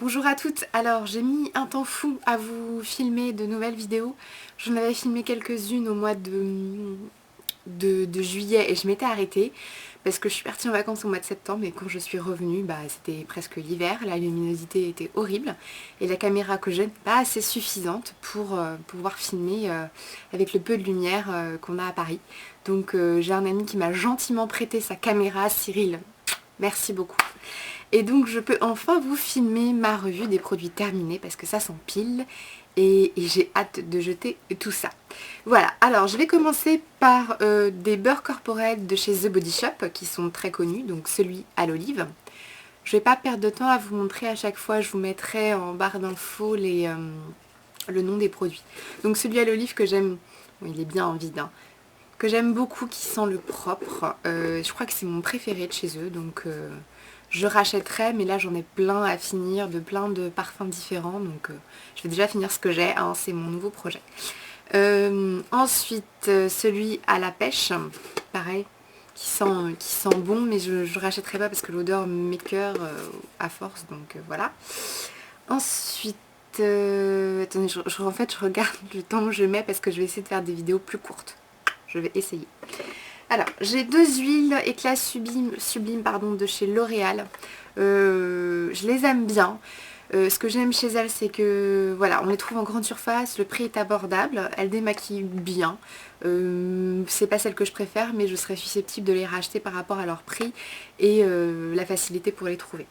Bonjour à toutes, alors j'ai mis un temps fou à vous filmer de nouvelles vidéos. J'en avais filmé quelques-unes au mois de juillet et je m'étais arrêtée parce que je suis partie en vacances au mois de septembre et quand je suis revenue, c'était presque l'hiver, la luminosité était horrible et la caméra que j'ai n'est pas assez suffisante pour pouvoir filmer avec le peu de lumière qu'on a à Paris. Donc j'ai un ami qui m'a gentiment prêté sa caméra, Cyril, merci beaucoup. Et donc je peux enfin vous filmer ma revue des produits terminés parce que ça s'empile et j'ai hâte de jeter tout ça. Voilà, alors je vais commencer par des beurres corporels de chez The Body Shop qui sont très connus, donc celui à l'olive. Je ne vais pas perdre de temps à vous montrer à chaque fois, je vous mettrai en barre d'infos le nom des produits. Donc celui à l'olive que j'aime, bon, il est bien en vide, hein, que j'aime beaucoup, qui sent le propre. Je crois que c'est mon préféré de chez eux, donc je rachèterai, mais là j'en ai plein à finir, de plein de parfums différents, donc je vais déjà finir ce que j'ai, hein, c'est mon nouveau projet. Ensuite, celui à la pêche, pareil, qui sent bon, mais je ne rachèterai pas parce que l'odeur m'écoeure à force, donc voilà. Ensuite, attendez, en fait je regarde le temps que je mets parce que je vais essayer de faire des vidéos plus courtes. Je vais essayer. Alors, j'ai deux huiles éclats sublimes pardon, de chez L'Oréal. Je les aime bien. Ce que j'aime chez elles, c'est que voilà, on les trouve en grande surface, le prix est abordable, elles démaquillent bien. C'est pas celle que je préfère, mais je serais susceptible de les racheter par rapport à leur prix et la facilité pour les trouver.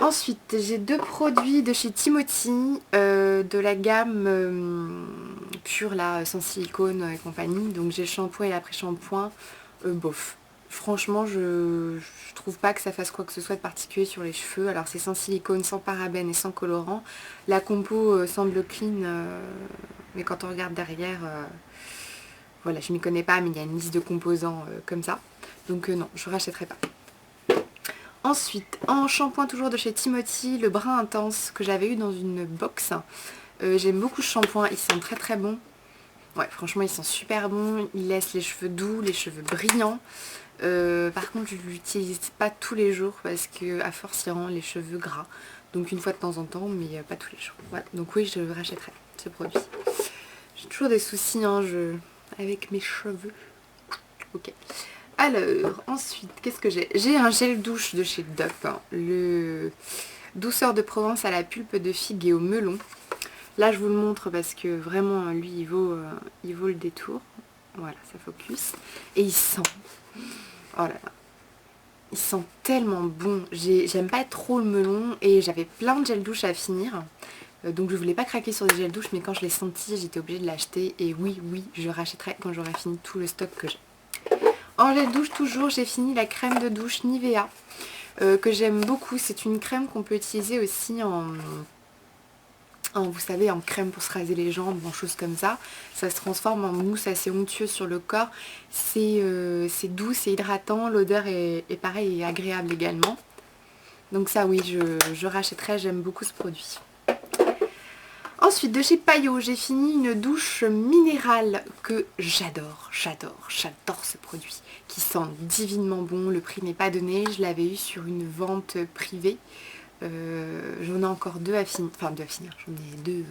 Ensuite, j'ai deux produits de chez Timothy, de la gamme pure là, sans silicone et compagnie. Donc j'ai le shampoing et l'après-shampoing, bof. Franchement, je trouve pas que ça fasse quoi que ce soit de particulier sur les cheveux. Alors c'est sans silicone, sans parabènes et sans colorant. La compo semble clean, mais quand on regarde derrière, voilà, je m'y connais pas, mais il y a une liste de composants comme ça. Donc non, je rachèterai pas. Ensuite, en shampoing toujours de chez Timothy, le brun intense que j'avais eu dans une box. J'aime beaucoup ce shampoing, il sent très très bon. Ouais, franchement, il sent super bon. Il laisse les cheveux doux, les cheveux brillants. Par contre, je ne l'utilise pas tous les jours parce que à force, il rend les cheveux gras. Donc une fois de temps en temps, mais pas tous les jours. Voilà. Donc oui, je rachèterai ce produit. J'ai toujours des soucis hein, avec mes cheveux. Ok. Alors, ensuite, qu'est-ce que j'ai? J'ai un gel douche de chez Dove, hein, le douceur de Provence à la pulpe de figue et au melon. Là, je vous le montre parce que vraiment, lui, il vaut le détour. Voilà, ça focus. Et il sent. Oh là là. Il sent tellement bon. J'aime pas trop le melon et j'avais plein de gel douche à finir. Donc je voulais pas craquer sur des gels douche, mais quand je l'ai senti, j'étais obligée de l'acheter. Et oui, je rachèterai quand j'aurai fini tout le stock que j'ai. En gel douche, toujours, j'ai fini la crème de douche Nivea, que j'aime beaucoup. C'est une crème qu'on peut utiliser aussi vous savez, en crème pour se raser les jambes, en choses comme ça. Ça se transforme en mousse assez onctueuse sur le corps. C'est doux, c'est hydratant. L'odeur est pareil et agréable également. Donc ça, oui, je rachèterai. J'aime beaucoup ce produit. Ensuite, de chez Payot, j'ai fini une douche minérale que j'adore ce produit, qui sent divinement bon. Le prix n'est pas donné, je l'avais eu sur une vente privée. J'en ai encore deux à finir, j'en ai deux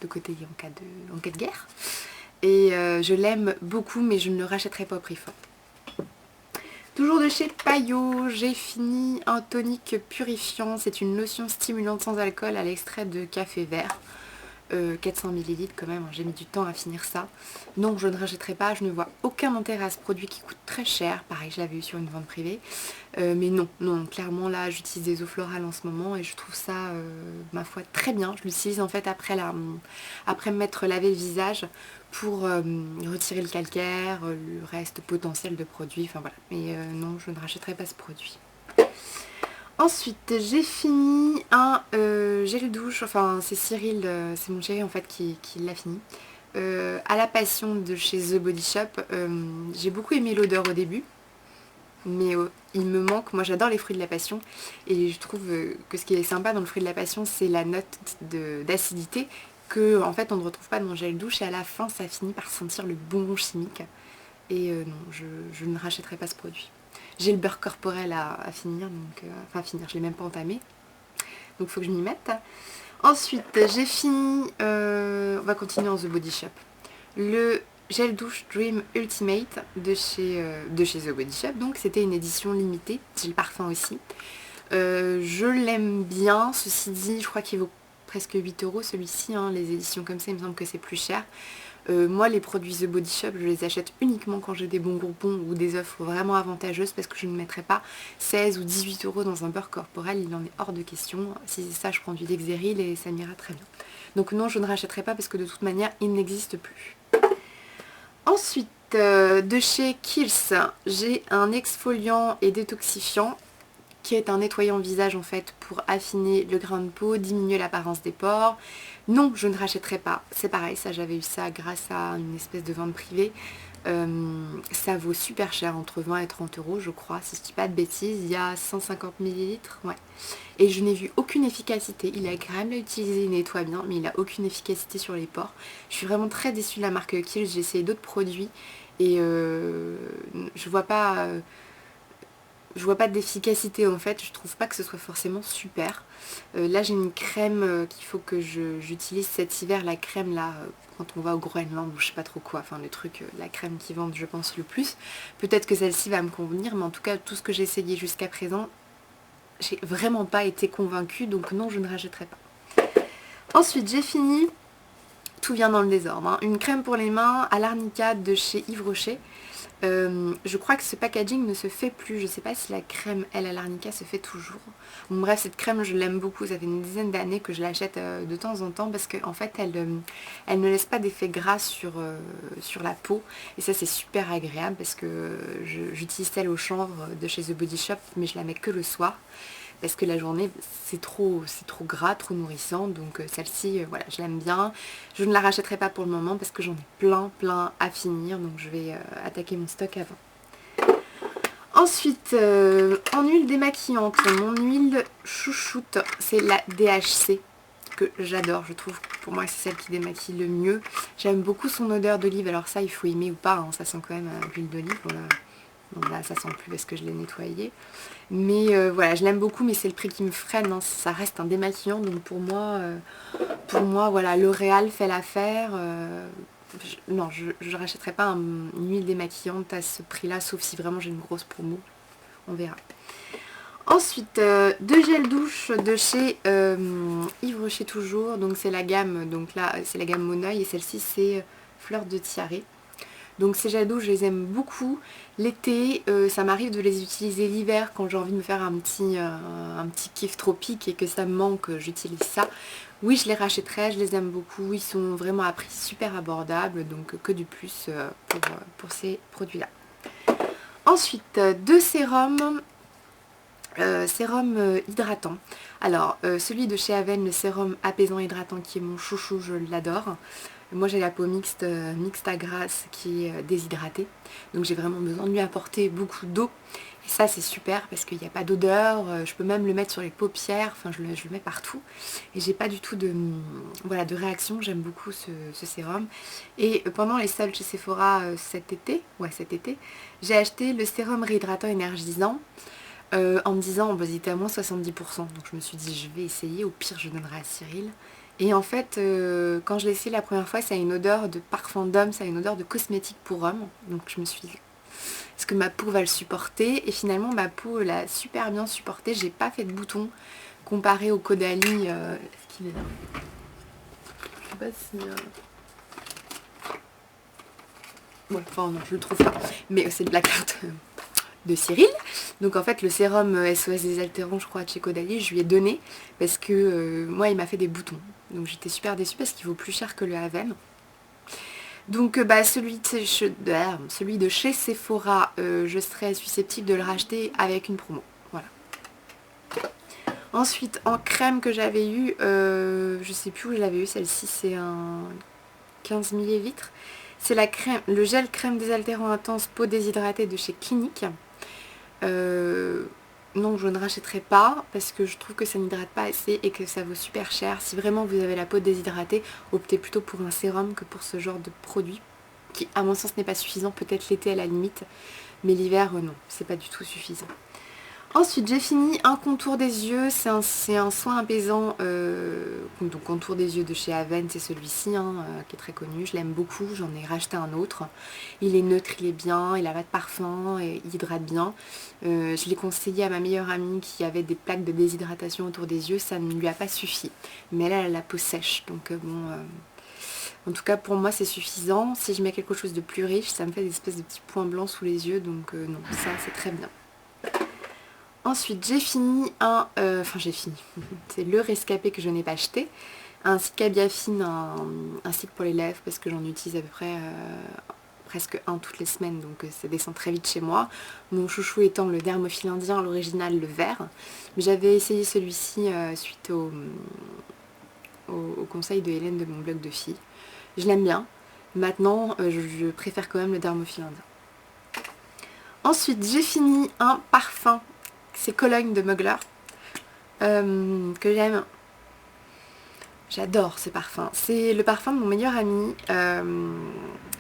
de côté en cas de guerre. Et je l'aime beaucoup, mais je ne le rachèterai pas au prix fort. Toujours de chez Payot, j'ai fini un tonique purifiant. C'est une lotion stimulante sans alcool à l'extrait de café vert. 400 ml quand même, j'ai mis du temps à finir ça. Non, je ne rachèterai pas, je ne vois aucun intérêt à ce produit qui coûte très cher. Pareil, je l'avais eu sur une vente privée. Mais non, clairement là, j'utilise des eaux florales en ce moment et je trouve ça, ma foi, très bien. Je l'utilise en fait après me m'être lavé le visage pour retirer le calcaire, le reste potentiel de produit. Enfin voilà, mais non, je ne rachèterai pas ce produit. Ensuite, j'ai fini un gel douche, enfin c'est Cyril, c'est mon chéri en fait qui l'a fini, à la passion de chez The Body Shop. J'ai beaucoup aimé l'odeur au début, mais il me manque, moi j'adore les fruits de la passion, et je trouve que ce qui est sympa dans le fruit de la passion, c'est la note d'acidité que en fait on ne retrouve pas dans le gel douche, et à la fin ça finit par sentir le bonbon chimique, et non, je ne rachèterai pas ce produit. J'ai le beurre corporel à finir, donc, enfin finir, je ne l'ai même pas entamé. donc il faut que je m'y mette. Ensuite, j'ai fini, on va continuer en The Body Shop, le gel douche Dream Ultimate de chez The Body Shop. Donc c'était une édition limitée, j'ai le parfum aussi. Je l'aime bien, ceci dit, je crois qu'il vaut presque 8 € celui-ci, hein. Les éditions comme ça, il me semble que c'est plus cher. Moi, les produits The Body Shop, je les achète uniquement quand j'ai des bons groupons ou des offres vraiment avantageuses, parce que je ne mettrai pas 16 ou 18 € dans un beurre corporel, il en est hors de question. Si c'est ça, je prends du Lexeril et ça m'ira très bien. Donc non, je ne rachèterai pas parce que de toute manière, il n'existe plus. Ensuite, de chez Kiehl's, j'ai un exfoliant et détoxifiant qui est un nettoyant visage en fait pour affiner le grain de peau, diminuer l'apparence des pores. Non, je ne rachèterai pas. C'est pareil, ça j'avais eu ça grâce à une espèce de vente privée. Ça vaut super cher, entre 20 et 30 € je crois, si je dis pas de bêtises. Il y a 150 ml, ouais. Et je n'ai vu aucune efficacité. Il est agréable à utiliser, il nettoie bien, mais il n'a aucune efficacité sur les pores. Je suis vraiment très déçue de la marque Kiehl's. J'ai essayé d'autres produits et je vois pas... je vois pas d'efficacité en fait, je trouve pas que ce soit forcément super. Là j'ai une crème qu'il faut que j'utilise cet hiver, la crème là, quand on va au Groenland ou je sais pas trop quoi, enfin le truc, la crème qui vendent je pense le plus. Peut-être que celle-ci va me convenir, mais en tout cas tout ce que j'ai essayé jusqu'à présent, j'ai vraiment pas été convaincue, donc non je ne rachèterai pas. Ensuite j'ai fini, tout vient dans le désordre, hein, une crème pour les mains à l'arnica de chez Yves Rocher. Je crois que ce packaging ne se fait plus, je sais pas si la crème elle à l'arnica se fait toujours. Bon, bref, cette crème je l'aime beaucoup, ça fait une dizaine d'années que je l'achète de temps en temps parce qu'en fait elle ne laisse pas d'effet gras sur la peau et ça c'est super agréable parce que j'utilise celle au chanvre de chez The Body Shop mais je la mets que le soir. Parce que la journée c'est trop gras, trop nourrissant, donc celle-ci voilà je l'aime bien. Je ne la rachèterai pas pour le moment parce que j'en ai plein à finir, donc je vais attaquer mon stock avant. Ensuite en huile démaquillante, mon huile chouchoute c'est la DHC que j'adore, je trouve que pour moi c'est celle qui démaquille le mieux. J'aime beaucoup son odeur d'olive, alors ça il faut aimer ou pas, hein, ça sent quand même l'huile d'olive, voilà. Bon là ça sent plus parce que je l'ai nettoyé. Mais voilà, je l'aime beaucoup mais c'est le prix qui me freine, hein. Ça reste un démaquillant donc pour moi voilà, L'Oréal fait l'affaire. Non, je ne rachèterai pas une huile démaquillante à ce prix là sauf si vraiment j'ai une grosse promo, on verra. Ensuite, deux gels douche de chez Yves Rocher toujours, donc c'est la gamme, donc là c'est la gamme Mon Oeil et celle-ci c'est Fleur de Tiare. Donc ces gels douche je les aime beaucoup. L'été ça m'arrive de les utiliser l'hiver quand j'ai envie de me faire un petit kiff tropique et que ça me manque, j'utilise ça. Oui je les rachèterai, je les aime beaucoup, ils sont vraiment à prix super abordable, donc que du plus pour ces produits là. Ensuite deux sérums. Sérum hydratant. Alors celui de chez Aven, le sérum apaisant hydratant qui est mon chouchou, je l'adore. Moi j'ai la peau mixte à grasse qui est déshydratée, donc j'ai vraiment besoin de lui apporter beaucoup d'eau et ça c'est super parce qu'il n'y a pas d'odeur, je peux même le mettre sur les paupières, enfin je le mets partout et j'ai pas du tout de réaction, j'aime beaucoup ce sérum. Et pendant les soldes chez Sephora cet été, j'ai acheté le sérum réhydratant énergisant en me disant bah, il était à moins 70%, donc je me suis dit je vais essayer, au pire je donnerai à Cyril. Et en fait quand je l'ai essayé la première fois ça a une odeur de parfum d'homme, ça a une odeur de cosmétique pour homme, donc je me suis dit est-ce que ma peau va le supporter, et finalement ma peau l'a super bien supporté, j'ai pas fait de boutons comparé au Caudalie, est-ce qu'il est là, je sais pas si ouais, enfin non je le trouve pas, mais c'est de la carte de Cyril. Donc en fait le sérum SOS désaltérant je crois de chez Caudalie je lui ai donné parce que moi il m'a fait des boutons, donc j'étais super déçue parce qu'il vaut plus cher que le Aven. Donc celui de chez Sephora je serais susceptible de le racheter avec une promo, voilà. Ensuite en crème que j'avais eu, je sais plus où je l'avais eu, celle-ci c'est un 15 ml, c'est la crème, le gel crème désaltérant intense peau déshydratée de chez Clinique. Non je ne rachèterai pas parce que je trouve que ça n'hydrate pas assez et que ça vaut super cher. Si vraiment vous avez la peau déshydratée, optez plutôt pour un sérum que pour ce genre de produit qui à mon sens n'est pas suffisant, peut-être l'été à la limite, mais l'hiver non, c'est pas du tout suffisant. Ensuite j'ai fini un contour des yeux, c'est un soin apaisant, donc contour des yeux de chez Aven, c'est celui-ci hein, qui est très connu, je l'aime beaucoup, j'en ai racheté un autre. Il est neutre, il est bien, il n'a pas de parfum, et il hydrate bien. Je l'ai conseillé à ma meilleure amie qui avait des plaques de déshydratation autour des yeux, ça ne lui a pas suffi. Mais elle a la peau sèche, donc bon... en tout cas pour moi c'est suffisant. Si je mets quelque chose de plus riche, ça me fait des espèces de petits points blancs sous les yeux, donc non, ça c'est très bien. Ensuite j'ai fini enfin j'ai fini, c'est le rescapé que je n'ai pas acheté, un Cica Biafine, un cils pour les lèvres parce que j'en utilise à peu près presque un toutes les semaines, donc ça descend très vite chez moi. Mon chouchou étant le Dermophile indien, l'original, le vert. J'avais essayé celui-ci suite au conseil de Hélène de mon blog de filles. Je l'aime bien, maintenant je préfère quand même le Dermophile indien. Ensuite j'ai fini un parfum. C'est Cologne de Mugler, que j'aime. J'adore ce parfum. C'est le parfum de mon meilleur ami.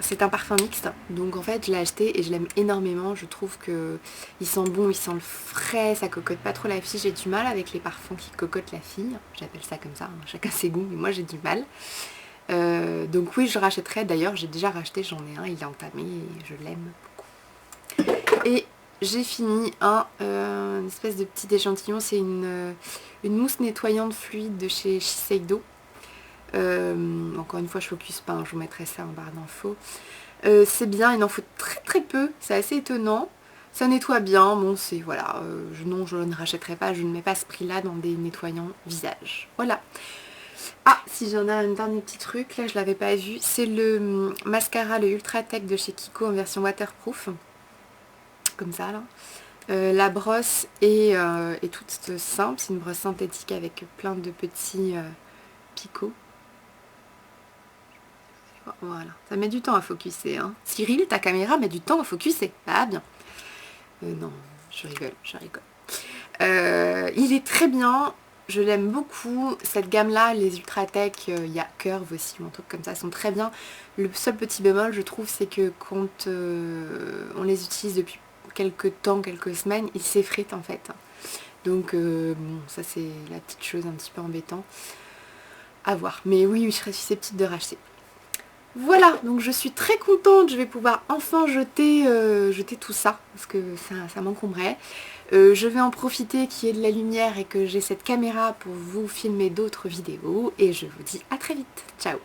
C'est un parfum mixte. Donc en fait je l'ai acheté et je l'aime énormément. Je trouve que il sent bon, il sent le frais, ça cocotte pas trop la fille. J'ai du mal avec les parfums qui cocotent la fille. J'appelle ça comme ça, hein. Chacun ses goûts, mais moi j'ai du mal. Donc oui je rachèterai. D'ailleurs j'ai déjà racheté, j'en ai un, il est entamé et je l'aime beaucoup. Et j'ai fini une espèce de petit échantillon, c'est une mousse nettoyante fluide de chez Shiseido. Encore une fois je focus pas, hein, je vous mettrai ça en barre d'infos. C'est bien, il en faut très très peu, c'est assez étonnant. Ça nettoie bien, bon c'est voilà, non je ne rachèterai pas, je ne mets pas ce prix là dans des nettoyants visage. Voilà. Ah, si j'en ai un dernier petit truc, là je l'avais pas vu, c'est le mascara, le Ultra Tech de chez Kiko en version waterproof. Comme ça là. La brosse est toute simple, c'est une brosse synthétique avec plein de petits picots. Voilà, ça met du temps à focuser. Hein. Cyril, ta caméra met du temps à focuser. Ah bien. Non, je rigole, je rigole. Il est très bien, je l'aime beaucoup. Cette gamme-là, les Ultra Tech, il y a Curve aussi, ou un truc comme ça, sont très bien. Le seul petit bémol, je trouve, c'est que quand on les utilise depuis quelques temps, quelques semaines, ils s'effritent en fait. Donc bon, ça c'est la petite chose un petit peu embêtant à voir. Mais oui, je serais susceptible de racheter. Voilà, donc je suis très contente, je vais pouvoir enfin jeter tout ça, parce que ça m'encombrait. Je vais en profiter qu'il y ait de la lumière et que j'ai cette caméra pour vous filmer d'autres vidéos, et je vous dis à très vite. Ciao!